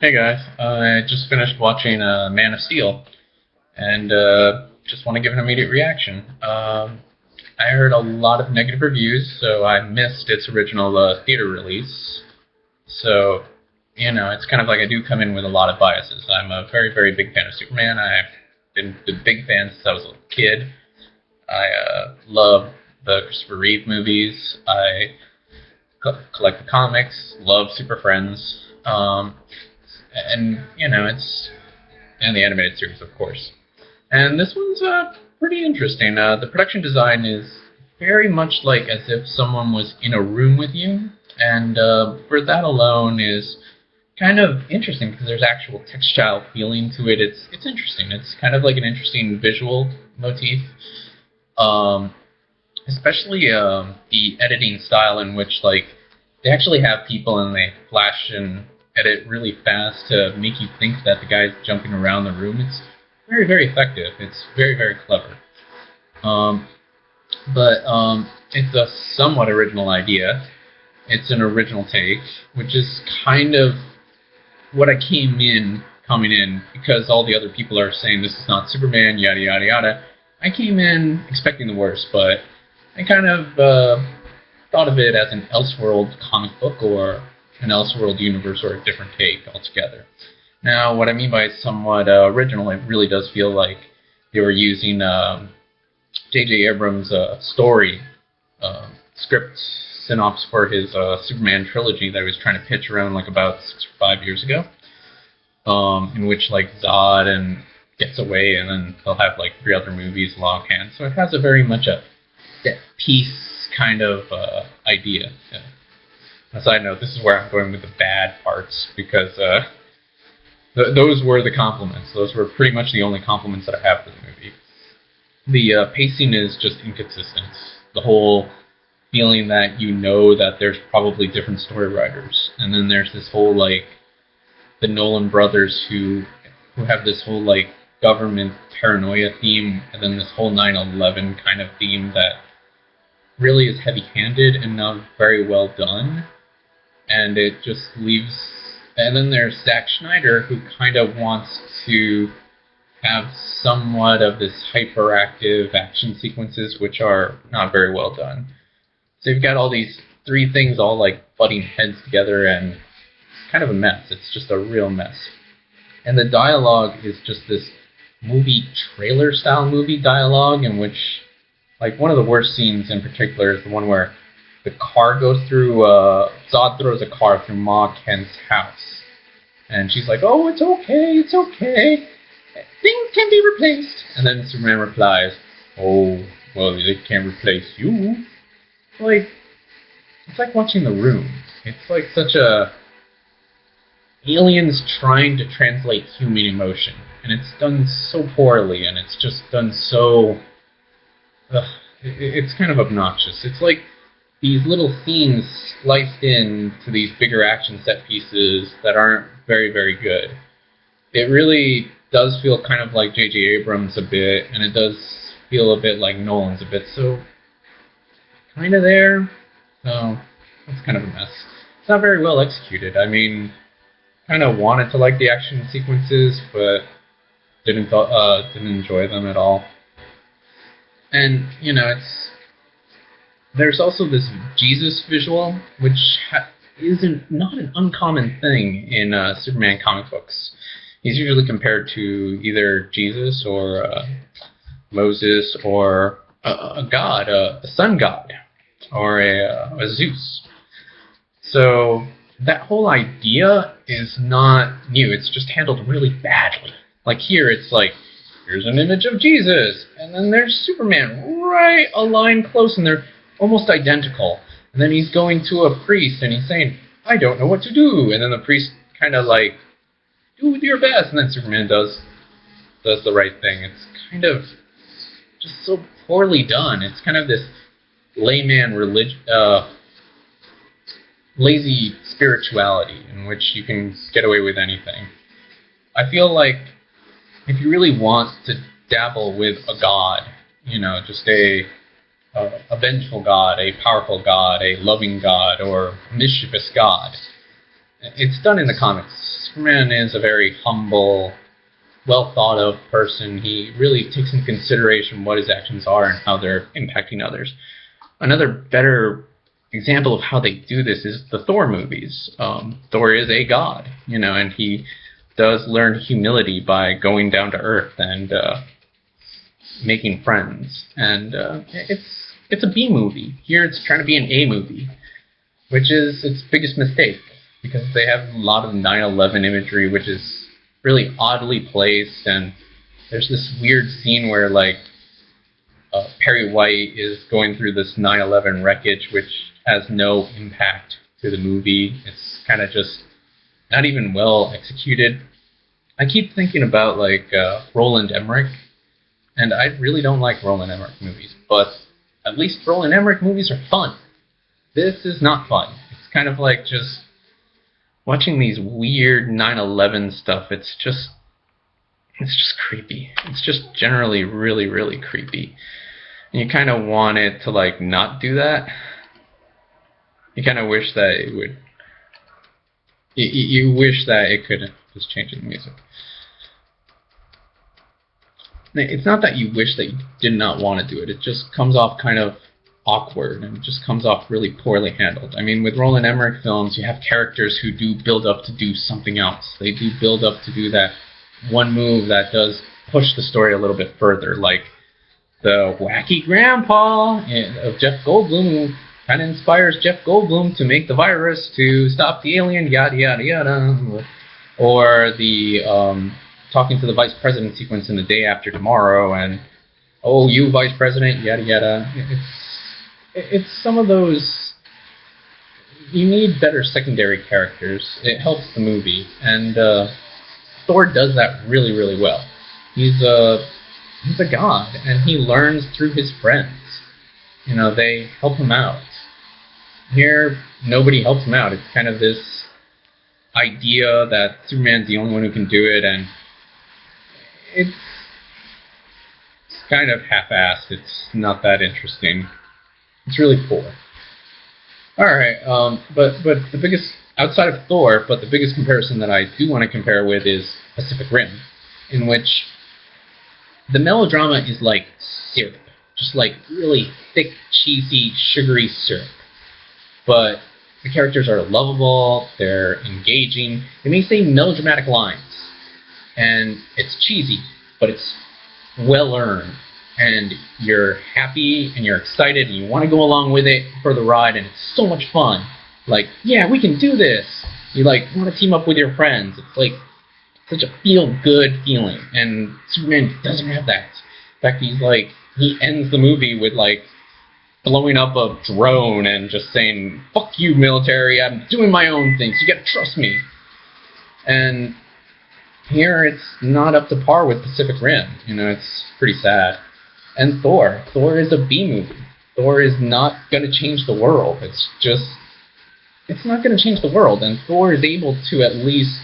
Hey guys, I just finished watching Man of Steel, and just want to give an immediate reaction. I heard a lot of negative reviews, so I missed its original theater release. So, it's kind of like I do come in with a lot of biases. I'm a very, very big fan of Superman. I've been a big fan since I was a little kid. I love the Christopher Reeve movies. I collect the comics, love Super Friends. And it's and the animated series, of course. And this one's pretty interesting. The production design is very much like as if someone was in a room with you, and for that alone is kind of interesting because there's actual textile feeling to it. It's interesting. It's kind of like an interesting visual motif, especially the editing style in which like they actually have people and they flash and edit really fast to make you think that the guy's jumping around the room. It's very, very effective. It's very, very clever. But it's a somewhat original idea. It's an original take, which is kind of what I coming in, because all the other people are saying this is not Superman, yada, yada, yada. I came in expecting the worst, but I kind of thought of it as an Elseworld comic book or an Elseworld universe or a different take altogether. Now, what I mean by somewhat original, it really does feel like they were using J.J. Abrams' story script synopsis for his Superman trilogy that he was trying to pitch around like about 6 or 5 years ago, in which like Zod and gets away, and then they'll have like 3 other movies longhand. So it has a very much a set piece kind of idea. Yeah. On a side note, this is where I'm going with the bad parts, because those were the compliments. Those were pretty much the only compliments that I have for the movie. The pacing is just inconsistent. The whole feeling that that there's probably different story writers, and then there's this whole like the Nolan brothers who have this whole like government paranoia theme, and then this whole 9/11 kind of theme that really is heavy-handed and not very well done. And it just leaves. And then there's Zack Snyder, who kind of wants to have somewhat of this hyperactive action sequences, which are not very well done. So you've got all these 3 things all like butting heads together, and it's kind of a mess. It's just a real mess. And the dialogue is just this movie trailer style movie dialogue, in which like one of the worst scenes in particular is the one where the car goes through, Zod throws a car through Ma Kent's house. And she's like, oh, it's okay. Things can be replaced. And then Superman replies, oh, well, they can't replace you. It's like watching The Room. It's like such a aliens trying to translate human emotion. And it's done so poorly, and it's just done so... it's kind of obnoxious. It's like these little scenes sliced in to these bigger action set pieces that aren't very, very good. It really does feel kind of like J.J. Abrams a bit, and it does feel a bit like Nolan's a bit, so kind of there. So it's kind of a mess. It's not very well executed. I mean, kind of wanted to like the action sequences, but didn't enjoy them at all. And there's also this Jesus visual, which isn't not an uncommon thing in Superman comic books. He's usually compared to either Jesus or Moses or a god, a sun god, or a Zeus. So that whole idea is not new. It's just handled really badly. Like here, it's like, here's an image of Jesus, and then there's Superman right aligned close, and they're almost identical. And then he's going to a priest, and he's saying, I don't know what to do. And then the priest kind of like, do your best. And then Superman does the right thing. It's kind of just so poorly done. It's kind of this layman lazy spirituality in which you can get away with anything. I feel like if you really want to dabble with a god, just a vengeful god, a powerful god, a loving god, or a mischievous god, It's done in the comics. Superman is a very humble, well thought of person. He really takes into consideration what his actions are and how they're impacting others. Another better example of how they do this is the Thor movies. Thor is a god, and he does learn humility by going down to earth and making friends. And it's a B movie. Here it's trying to be an A movie, which is its biggest mistake, because they have a lot of 9/11 imagery, which is really oddly placed, and there's this weird scene where, like, Perry White is going through this 9/11 wreckage, which has no impact to the movie. It's kind of just not even well executed. I keep thinking about, like, Roland Emmerich, and I really don't like Roland Emmerich movies, but at least Roland Emmerich movies are fun. This is not fun. It's kind of like just watching these weird 9/11 stuff. It's just creepy. It's just generally really, really creepy. And you kind of want it to, like, not do that. You kind of wish that it would. You wish that it could just change the music. It's not that you wish that you did not want to do it. It just comes off kind of awkward, and it just comes off really poorly handled. I mean, with Roland Emmerich films, you have characters who do build up to do something else. They do build up to do that one move that does push the story a little bit further, like the wacky grandpa of Jeff Goldblum, who kind of inspires Jeff Goldblum to make the virus to stop the alien, yada, yada, yada. Or the talking to the vice president sequence in The Day After Tomorrow, and, oh, you vice president, yada, yada. It's some of those. You need better secondary characters. It helps the movie, and Thor does that really, really well. He's a god, and he learns through his friends. They help him out. Here, nobody helps him out. It's kind of this idea that Superman's the only one who can do it, and it's kind of half-assed. It's not that interesting. It's really poor. Alright, but the biggest, outside of Thor, but the biggest comparison that I do want to compare with is Pacific Rim, in which the melodrama is like syrup. Just like really thick, cheesy, sugary syrup. But the characters are lovable, they're engaging, they may say melodramatic lines. And it's cheesy, but it's well earned. And you're happy, and you're excited, and you want to go along with it for the ride, and it's so much fun. Like, yeah, we can do this! You, like, want to team up with your friends. It's like such a feel-good feeling. And Superman doesn't have that. In fact, he ends the movie with, like, blowing up a drone and just saying, fuck you, military, I'm doing my own things, you gotta trust me. And here it's not up to par with Pacific Rim. It's pretty sad. And Thor is a B movie. Thor is not gonna change the world. It's not gonna change the world, and Thor is able to at least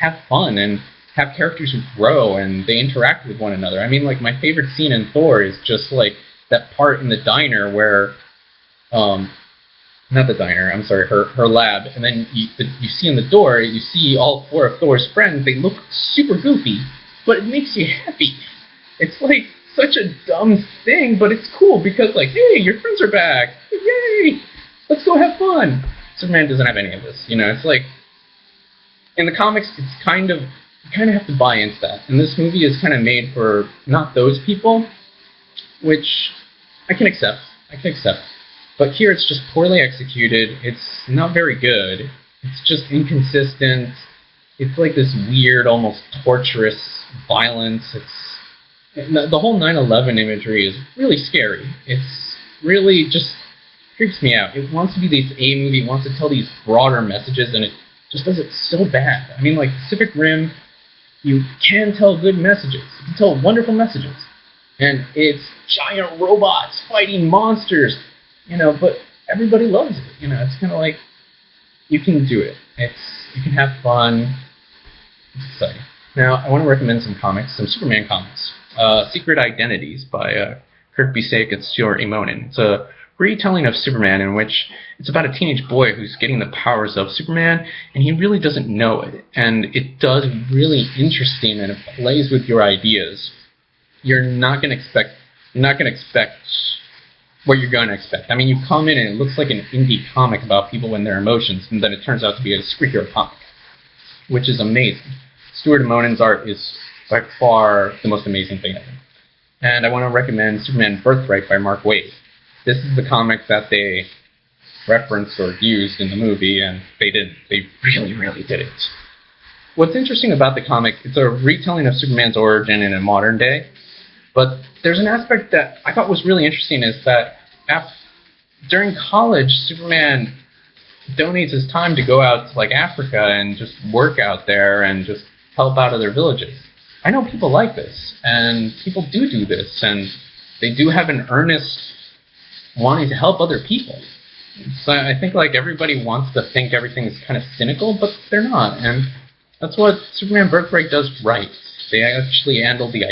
have fun and have characters who grow and they interact with one another. I mean, like, my favorite scene in Thor is just, like, that part in the diner where, not the diner, I'm sorry, her lab, and then you see in the door, you see all four of Thor's friends, they look super goofy, but it makes you happy. It's, like, such a dumb thing, but it's cool, because, like, hey, your friends are back, yay, let's go have fun. Superman doesn't have any of this, it's like, in the comics, it's you kind of have to buy into that, and this movie is kind of made for not those people, which I can accept. But here it's just poorly executed. It's not very good. It's just inconsistent. It's like this weird, almost torturous violence. The whole 9/11 imagery is really scary. It's really just creeps me out. It wants to be this A movie. It wants to tell these broader messages, and it just does it so bad. I mean, like, Pacific Rim, you can tell good messages. You can tell wonderful messages. And it's giant robots fighting monsters, but everybody loves it. It's kind of like, you can do it. You can have fun. It's exciting. Now, I want to recommend some comics, some Superman comics. Secret Identities by Kurt Busiek and Stuart Immonen. It's a retelling of Superman in which it's about a teenage boy who's getting the powers of Superman, and he really doesn't know it. And it does really interesting, and it plays with your ideas. You're not going to expect what you're going to expect. I mean, you come in and it looks like an indie comic about people and their emotions, and then it turns out to be a superhero comic, which is amazing. Stuart Immonen's art is by far the most amazing thing ever. And I want to recommend Superman Birthright by Mark Waid. This is the comic that they referenced or used in the movie, and they didn't. They really, really didn't. What's interesting about the comic, it's a retelling of Superman's origin in a modern day, but there's an aspect that I thought was really interesting is that during college, Superman donates his time to go out to like Africa and just work out there and just help out other villages. I know people like this, and people do this, and they do have an earnest wanting to help other people. So I think like everybody wants to think everything is kind of cynical, but they're not, and that's what Superman Birthright does right. They actually handle the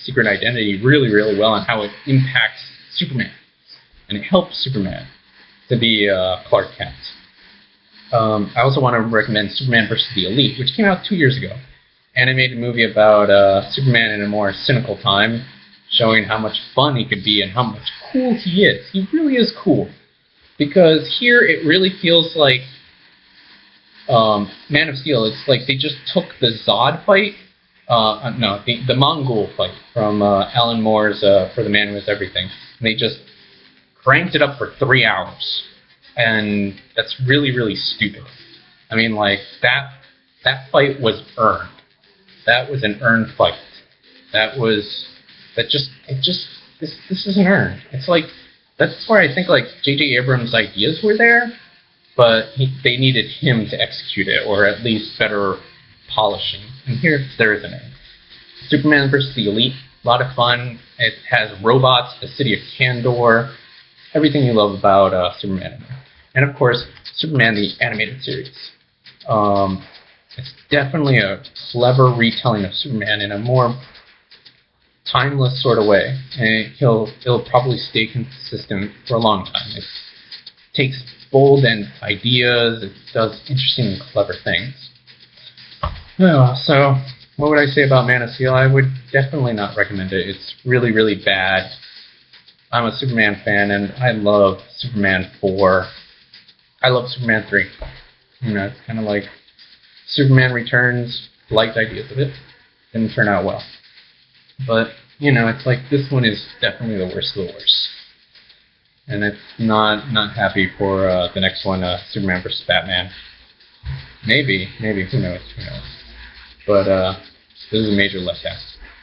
secret identity really, really well and how it impacts Superman. And it helps Superman to be Clark Kent. I also want to recommend Superman vs. the Elite, which came out 2 years ago. Animated movie about Superman in a more cynical time, showing how much fun he could be and how much cool he is. He really is cool. Because here it really feels like Man of Steel. It's like they just took the Zod fight, the Mongol fight from Alan Moore's For the Man Who Is Everything. And they just cranked it up for 3 hours. And that's really, really stupid. I mean, like, that fight was earned. That was an earned fight. This isn't earned. It's like, that's where I think, like, J.J. Abrams' ideas were there, but they needed him to execute it, or at least better polishing. And here, there isn't any. Superman vs. the Elite, a lot of fun. It has robots, the city of Kandor, everything you love about Superman. And, of course, Superman, the animated series. It's definitely a clever retelling of Superman in a more timeless sort of way, and it'll probably stay consistent for a long time. It takes bold and ideas, it does interesting and clever things. Oh, so what would I say about Man of Steel? I would definitely not recommend it. It's really, really bad. I'm a Superman fan, and I love Superman 4. I love Superman 3. You know, it's kind of like Superman Returns, liked ideas of it, didn't turn out well. But, you know, it's like this one is definitely the worst of the worst. And it's not happy for the next one, Superman vs. Batman. Maybe, who knows. But this is a major letdown.